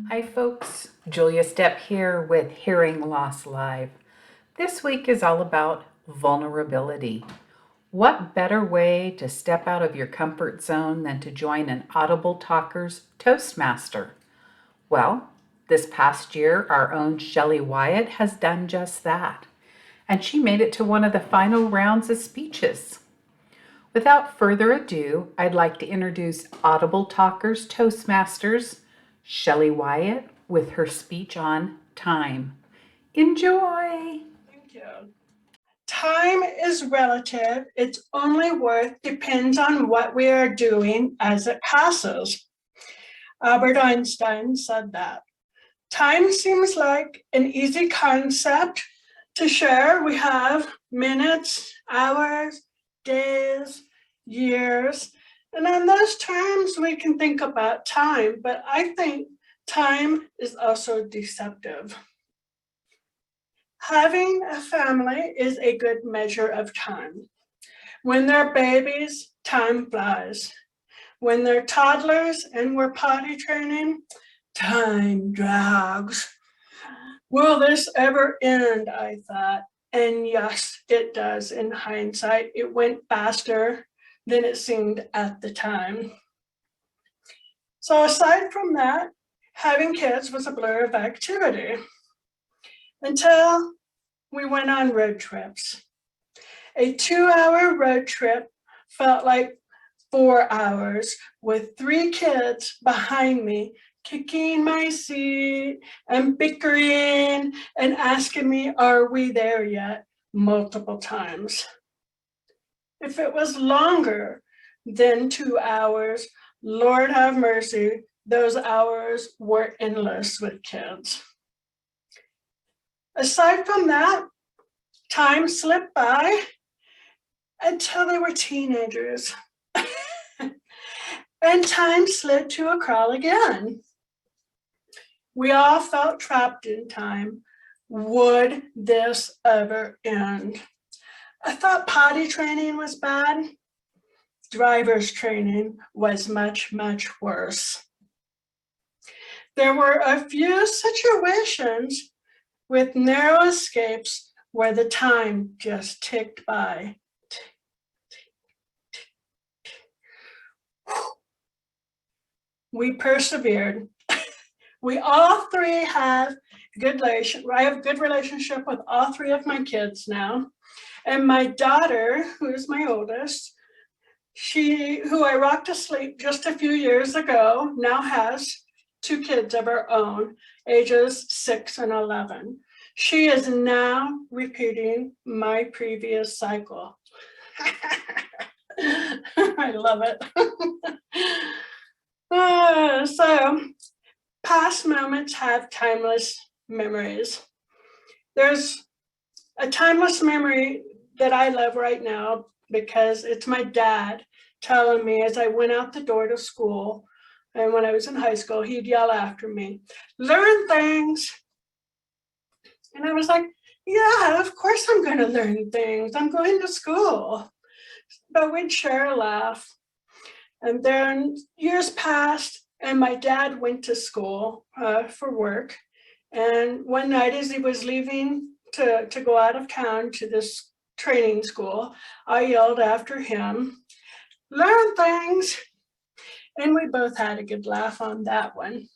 Hi, folks. Julia Stepp here with Hearing Loss Live. This week is all about vulnerability. What better way to step out of your comfort zone than to join an Audible Talkers Toastmaster? Well, this past year, our own Shelley Wyatt has done just that, and she made it to one of the final rounds of speeches. Without further ado, I'd like to introduce Audible Talkers Toastmasters, Shelley Wyatt, with her speech on time. Enjoy! Thank you. Time is relative. Its only worth depends on what we are doing as it passes. Albert Einstein said that. Time seems like an easy concept to share. We have minutes, hours, days, years, and on those terms we can think about time, but I think time is also deceptive. Having a family is a good measure of time. When they're babies, time flies. When they're toddlers and we're potty training, time drags. Will this ever end? I thought. And yes, it does in hindsight. It went faster than it seemed at the time. So aside from that, having kids was a blur of activity until we went on road trips. A 2-hour road trip felt like 4 hours with 3 kids behind me, kicking my seat and bickering and asking me, are we there yet? Multiple times. If it was longer than 2 hours, Lord have mercy, those hours were endless with kids. Aside from that, time slipped by until they were teenagers. And time slid to a crawl again. We all felt trapped in time. Would this ever end? I thought potty training was bad. Driver's training was much, much worse. There were a few situations with narrow escapes where the time just ticked by. We persevered. We all three have I have a good relationship with all 3 of my kids now. And my daughter, who is my oldest, who I rocked to sleep just a few years ago, now has 2 kids of her own, ages 6 and 11. She is now repeating my previous cycle. I love it. So past moments have timeless memories. There's a timeless memory that I love right now because it's my dad telling me as I went out the door to school, and when I was in high school, he'd yell after me, learn things. And I was like, yeah, of course I'm going to learn things. I'm going to school. But we'd share a laugh. And then years passed, and my dad went to school for work. And one night as he was leaving to go out of town to this training school, I yelled after him, learn things. And we both had a good laugh on that one.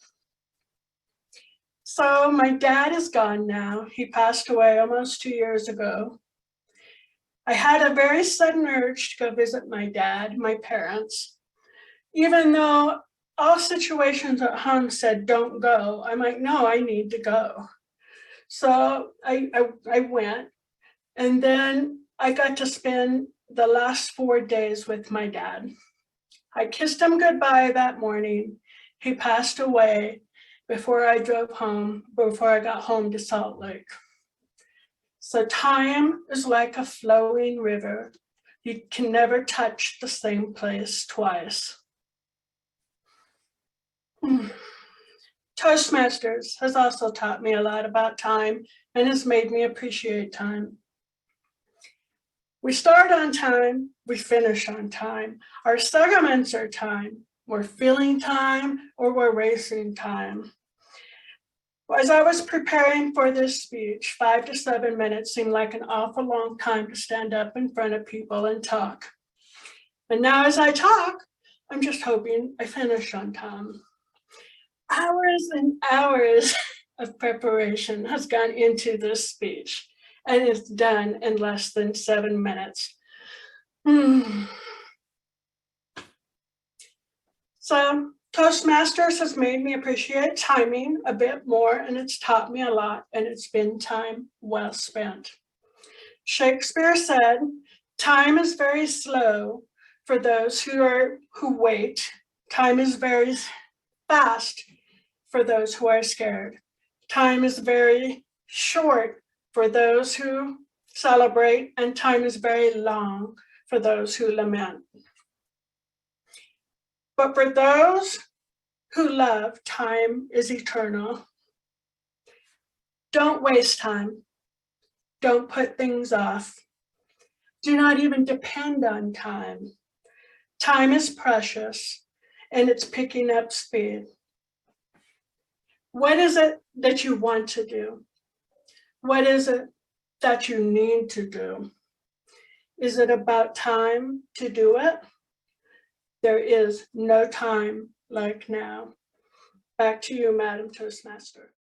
So my dad is gone now. He passed away almost 2 years ago. I had a very sudden urge to go visit my dad, my parents. Even though all situations at home said, don't go, I'm like, no, I need to go. So I went, and then I got to spend the last 4 days with my dad. I kissed him goodbye that morning. He passed away before I got home to Salt Lake. So time is like a flowing river. You can never touch the same place twice. Toastmasters has also taught me a lot about time and has made me appreciate time. We start on time, we finish on time. Our segments are time. We're filling time or we're racing time. As I was preparing for this speech, 5 to 7 minutes seemed like an awful long time to stand up in front of people and talk. And now as I talk, I'm just hoping I finish on time. Hours and hours of preparation has gone into this speech, and it's done in less than 7 minutes. So Toastmasters has made me appreciate timing a bit more, and it's taught me a lot, and it's been time well spent. Shakespeare said, "Time is very slow for those who wait. Time is very fast for those who are scared. Time is very short for those who celebrate, and time is very long for those who lament. But for those who love, time is eternal. Don't waste time. Don't put things off. Do not even depend on time. Time is precious, and it's picking up speed. What is it that you want to do? What is it that you need to do? Is it about time to do it? There is no time like now. Back to you, Madam Toastmaster.